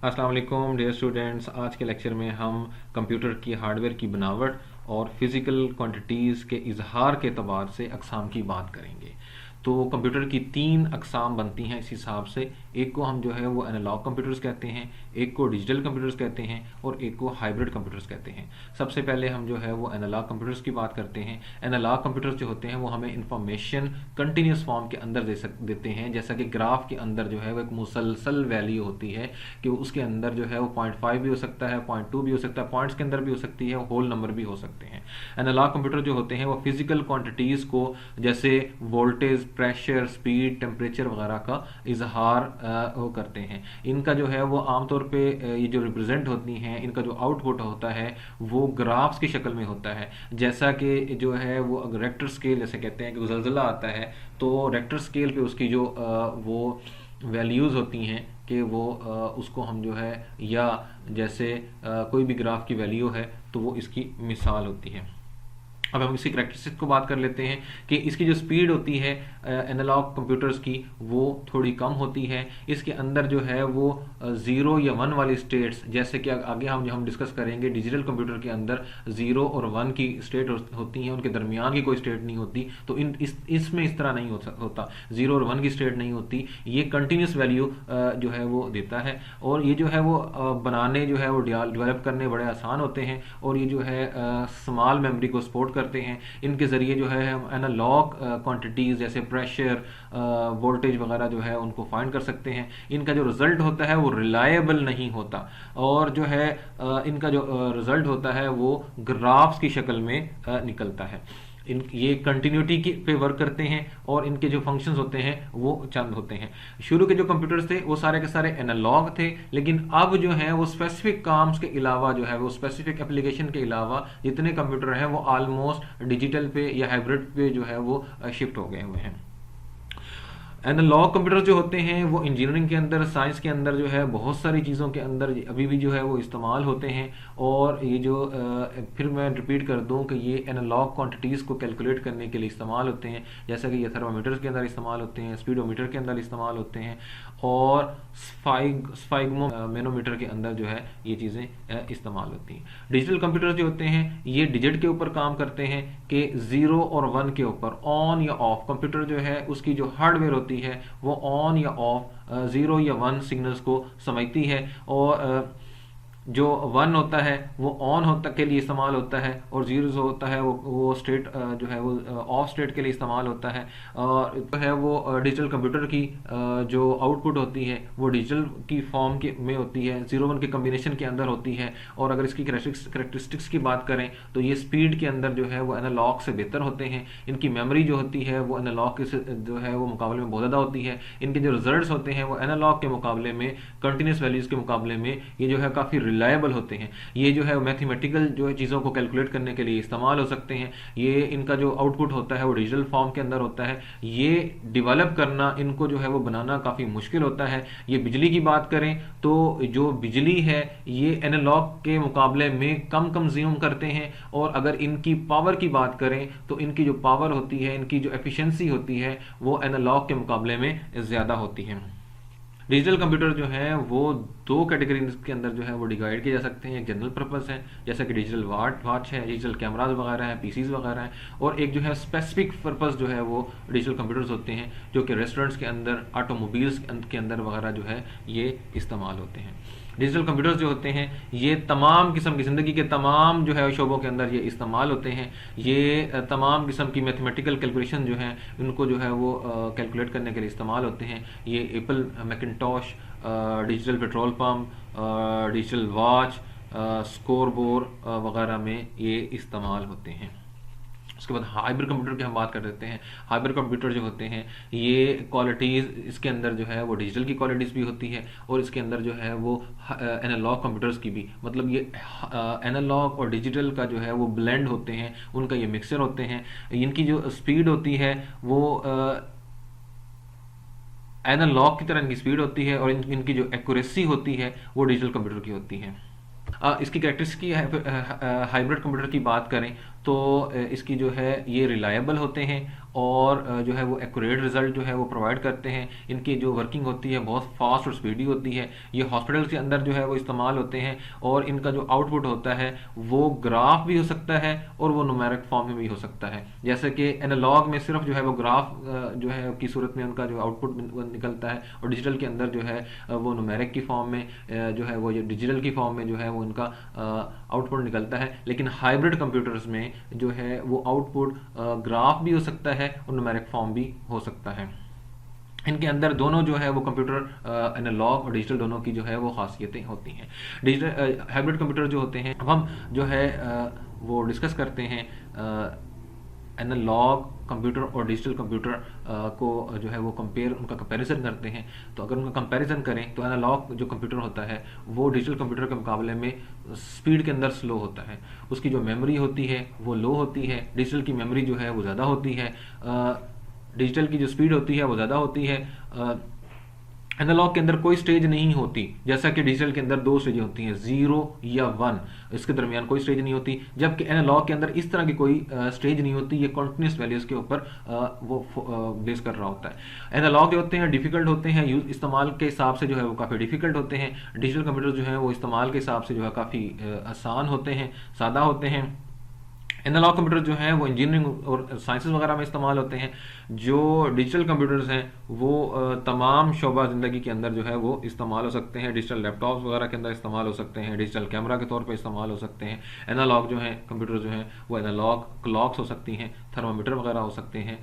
अस्सलाम वालेकुम dear students. आज के लेक्चर में हम कंप्यूटर की हार्डवेयर की बनावट और फिज़िकल क्वांटिटीज़ के इजहार के अतबार से अक़साम की बात करेंगे। तो कंप्यूटर की तीन अक़साम बनती हैं इस हिसाब से। एक को हम जो है वो एनालॉग कंप्यूटर्स कहते हैं, एक को डिजिटल कंप्यूटर्स कहते हैं और एक को हाइब्रिड कंप्यूटर्स कहते हैं। सबसे पहले हम जो है वो एनालॉग कंप्यूटर्स की बात करते हैं। एनालॉग कंप्यूटर्स जो होते हैं वो हमें इंफॉर्मेशन कंटिन्यूस फॉर्म के अंदर देते हैं। जैसा कि ग्राफ के अंदर जो है वो एक मुसलसल वैल्यू होती है कि उसके अंदर जो है वो 0.5 भी हो सकता है, 0.2 भी हो सकता है, पॉइंट्स के अंदर भी हो सकती है, होल नंबर भी हो सकते हैं। एनालॉग कंप्यूटर जो होते हैं वो फिजिकल क्वांटिटीज़ को जैसे वोल्टेज, प्रेशर, स्पीड, टेम्परेचर वगैरह का इजहार वो करते हैं। इनका जो है वो आमतौर पे ये जो रिप्रेजेंट होती हैं, इनका जो आउटपुट होता है वो ग्राफ्स की शक्ल में होता है। जैसा कि जो है वो अगर रेक्टर स्केल जैसे कहते हैं कि ज़लज़ला आता है तो रेक्टर स्केल पे उसकी जो वो वैल्यूज़ होती हैं कि वो उसको हम जो है या जैसे कोई भी ग्राफ की वैल्यू है तो वो इसकी मिसाल होती है। अब हम इसकी करैक्टरिस्टिक को बात कर लेते हैं कि इसकी जो स्पीड होती है एनालॉग कंप्यूटर्स की वो थोड़ी कम होती है। इसके अंदर जो है वो 0 या 1 वाली स्टेट्स, जैसे कि आगे हम डिस्कस करेंगे, डिजिटल कंप्यूटर के अंदर 0 और 1 की स्टेट होती हैं, उनके दरमियान की कोई स्टेट नहीं होती। तो इसमें इस तरह नहीं होता, 0 और 1 की स्टेट नहीं होती। ये कंटिन्यूस वैल्यू जो है वो देता है और ये जो है वो बनाने जो है वो डेवलप करने बड़े आसान होते हैं और ये जो है स्मॉल मेमोरी को सपोर्ट करते हैं। इनके ज़रिए जो है हम एनालॉग क्वांटिटीज़ जैसे प्रेशर, वोल्टेज वगैरह जो है उनको फाइंड कर सकते हैं। इनका जो रिज़ल्ट होता है वो रिलायबल नहीं होता और जो है इनका जो रिज़ल्ट होता है वो ग्राफ्स की शक्ल में निकलता है। ये कंटिन्यूटी की पे वर्क करते हैं और इनके जो फंक्शंस होते हैं वो चंद होते हैं। शुरू के जो कंप्यूटर्स थे वो सारे के सारे एनालॉग थे, लेकिन अब जो है वो स्पेसिफिक काम्स के अलावा जो है वो स्पेसिफिक एप्लीकेशन के अलावा जितने कंप्यूटर हैं वो ऑलमोस्ट डिजिटल पे या हाइब्रिड पे जो है वो शिफ्ट हो गए हुए हैं। एनालॉग कंप्यूटर जो होते हैं वो इंजीनियरिंग के अंदर, साइंस के अंदर जो है बहुत सारी चीज़ों के अंदर अभी भी जो है वो इस्तेमाल होते हैं। और ये जो फिर मैं रिपीट कर दूं कि ये एनालॉग क्वांटिटीज़ को कैलकुलेट करने के लिए इस्तेमाल होते हैं। जैसा कि ये थर्मामीटर्स के अंदर इस्तेमाल होते हैं, स्पीडोमीटर के अंदर इस्तेमाल होते हैं और स्फाइगमोमीटर के अंदर जो है ये चीज़ें इस्तेमाल होती हैं। डिजिटल कंप्यूटर जो होते हैं ये डिजिट के ऊपर काम करते हैं कि 0 और 1 के ऊपर, ऑन या ऑफ। कंप्यूटर जो है उसकी जो हार्डवेयर होती है वो ऑन या ऑफ 0 या 1 सिग्नल्स को समझती है और जो 1 होता है वो ऑन होता के लिए इस्तेमाल होता है और 0 जो होता है वो स्टेट जो है वो ऑफ स्टेट के लिए इस्तेमाल होता है। और जो है वो डिजिटल कंप्यूटर की जो आउटपुट होती है वो डिजिटल की फॉर्म के में होती है, 0-1 के कम्बिनेशन के अंदर होती है। और अगर इसकी करेक्टरिस्टिक्स की बात करें तो ये स्पीड के अंदर जो है वो एनालॉग से बेहतर होते हैं। इनकी मेमोरी जो होती है वो एनालॉग के जो है वो मुकाबले में बहुत ज़्यादा होती है। इनके जो रिजल्ट्स होते हैं वो एनालॉग के मुकाबले में, कंटिन्यूस वैल्यूज़ के मुकाबले में ये जो है काफ़ी रिलायबल होते हैं। ये जो है मैथमेटिकल जो है चीज़ों को कैलकुलेट करने के लिए इस्तेमाल हो सकते हैं। ये इनका जो आउटपुट होता है वो डिजिटल फॉर्म के अंदर होता है। ये डिवेलप करना, इनको जो है वो बनाना काफ़ी मुश्किल होता है। ये बिजली की बात करें तो जो बिजली है ये एनालॉग के मुकाबले में कम कंज्यूम करते हैं और अगर इनकी पावर की बात करें तो इनकी जो पावर होती है, इनकी जो एफिशिएंसी होती है वो एनालॉग के मुकाबले में ज़्यादा होती है। डिजिटल कंप्यूटर जो है वो 2 कैटेगरी के अंदर जो है वो डिवाइड किए जा सकते हैं। एक जनरल पर्पस है जैसा कि डिजिटल वॉच है, डिजिटल कैमराज वगैरह हैं, पीसीज वगैरह हैं, और एक जो है स्पेसिफिक पर्पस जो है वो डिजिटल कंप्यूटर्स होते हैं जो कि रेस्टोरेंट्स के अंदर, ऑटोमोबाइल्स के अंदर वगैरह जो है ये इस्तेमाल होते हैं। डिजिटल कंप्यूटर्स जो होते हैं ये तमाम किस्म की ज़िंदगी के तमाम जो है शोबों के अंदर ये इस्तेमाल होते हैं। ये तमाम किस्म की मैथमेटिकल कैलकुलेशन जो हैं उनको जो है वो कैलकुलेट करने के लिए इस्तेमाल होते हैं। ये Apple Macintosh, digital petrol pump, digital watch, scoreboard वगैरह में ये इस्तेमाल होते हैं। उसके बाद हाइब्रिड कंप्यूटर की हम बात कर देते हैं। हाइब्रिड कंप्यूटर जो होते हैं ये क्वालिटीज़ इसके अंदर जो है वो डिजिटल की क्वालिटीज़ भी होती है और इसके अंदर जो है वो एनालॉग कंप्यूटर्स की भी, मतलब ये एनालॉग और डिजिटल का जो है वो ब्लेंड होते हैं, उनका ये मिक्सचर होते हैं। इनकी जो स्पीड होती है वो एनालॉग की तरह इनकी स्पीड होती है और इनकी जो एक्यूरेसी होती है वो डिजिटल कंप्यूटर की होती है। इसकी कैरेक्टरिस्टिक्स की हाइब्रिड कंप्यूटर की बात करें तो इसकी जो है ये रिलायबल होते हैं और जो है वो एक्यूरेट रिजल्ट जो है वो प्रोवाइड करते हैं। इनकी जो वर्किंग होती है बहुत फास्ट और स्पीडी होती है। ये हॉस्पिटल के अंदर जो है वो इस्तेमाल होते हैं और इनका जो आउटपुट होता है वो ग्राफ भी हो सकता है और वो न्यूमेरिक फॉर्म में भी हो सकता है। जैसे कि एनालॉग में सिर्फ जो है वो ग्राफ जो है की सूरत में उनका जो आउटपुट निकलता है, और डिजिटल के अंदर जो है वो न्यूमेरिक की फॉर्म में जो है वो डिजिटल की फॉर्म में जो है वो इनका आउटपुट निकलता है। लेकिन हाइब्रिड कंप्यूटर्स में जो है वो आउटपुट ग्राफ भी हो सकता है और न्यूमेरिक फॉर्म भी हो सकता है। इनके अंदर दोनों जो है वो कंप्यूटर एनालॉग और डिजिटल दोनों की जो है वो खासियतें होती हैं। डिजिटल हाइब्रिड कंप्यूटर जो होते हैं, अब हम जो है वो डिस्कस करते हैं एनालॉग कंप्यूटर और डिजिटल कंप्यूटर को जो है वो उनका कंपैरिजन करते हैं। तो अगर उनका कंपैरिजन करें तो एनालॉग जो कंप्यूटर होता है वो डिजिटल कंप्यूटर के मुकाबले में स्पीड के अंदर स्लो होता है। उसकी जो मेमोरी होती है वो लो होती है, डिजिटल की मेमोरी जो है वो ज़्यादा होती है। डिजिटल की जो स्पीड होती है वो ज़्यादा होती है। एनालॉग के अंदर कोई स्टेज नहीं होती, जैसा कि डिजिटल के अंदर दो स्टेज होती हैं, 0 या 1, इसके दरमियान कोई स्टेज नहीं होती। जबकि एनालॉग के अंदर इस तरह की कोई स्टेज नहीं होती, ये कॉन्टिन्यूस वैल्यूज़ के ऊपर वो बेस कर रहा होता है। एनालॉग जो होते हैं डिफ़िकल्ट होते हैं, यूज इस्तेमाल के हिसाब से जो है वो काफ़ी डिफ़िकल्ट होते हैं। डिजिटल कंप्यूटर जो है वो इस्तेमाल के हिसाब से जो है काफ़ी आसान होते हैं, सादा होते हैं। एनालॉग कंप्यूटर जो हैं वो इंजीनियरिंग और साइंसेस वगैरह में इस्तेमाल होते हैं। जो डिजिटल कंप्यूटर्स हैं वो तमाम शोबा ज़िंदगी के अंदर जो है वो इस्तेमाल हो सकते हैं। डिजिटल लैपटॉप्स वगैरह के अंदर इस्तेमाल हो सकते हैं, डिजिटल कैमरा के तौर पे इस्तेमाल हो सकते हैं। एनालॉग जो हैं कंप्यूटर जो हैं वो एनालॉग क्लॉक्स हो सकती हैं, थर्मामीटर वगैरह हो सकते हैं।